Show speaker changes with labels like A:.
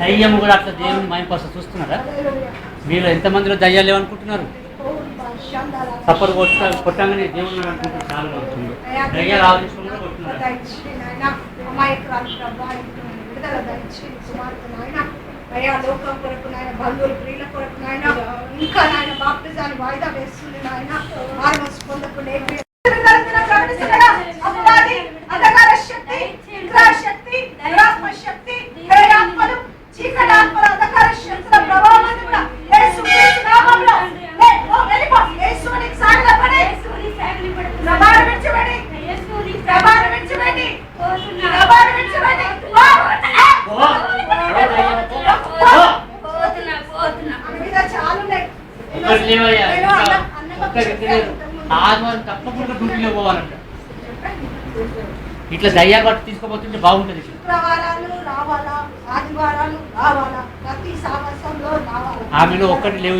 A: దయ్యం కూడా అట్లా దేవుని మైంపొస్త చూస్తున్నారా? మీరు ఎంతమందిలో దయ్యాలు లేవనుకుంటున్నారు? సపోర్ట్ కొట్టంగానే దేవుడు అనుకుంటున్నారు. చాలా అవుతుంది దయ్యాలు ఆలోచించడం కూడా కొట్టున్నారు.
B: అయ్యా లోకం కొరకు నాయన బంధువులు ప్రియుల కొరకు నాయన ఇంకా నాయన బాప్టిజాన్ని వాయిదా వేస్తుంది నాయన మార్మస్ పొందకుండా అపవాది అంధకార శక్తి శక్తి దురాత్మ శక్తి ఆత్మలు చీకటి ఆత్మల అంధకార శక్తుల ప్రభావం కూడా యేసుక్రీస్తు నామములో యేసునికి సాగిలపడి ప్రభావం విడిచిపెట్టి ప్రభావం విడిచిపెట్టి ప్రభావం విడిచిపెట్టి
A: ఆదివారం తప్పకుండా డ్యూటీలో పోవాలంట. ఇట్లా దయ్యాలు పట్టు తీసుకోబోతుంటే బాగుంటుంది.
B: శుక్రవారాలు రావాలా, ఆదివారాలు రావాలా, ప్రతి సంవత్సరంలో రావాలా.
A: ఆమెలో ఒక్కటి లేవు.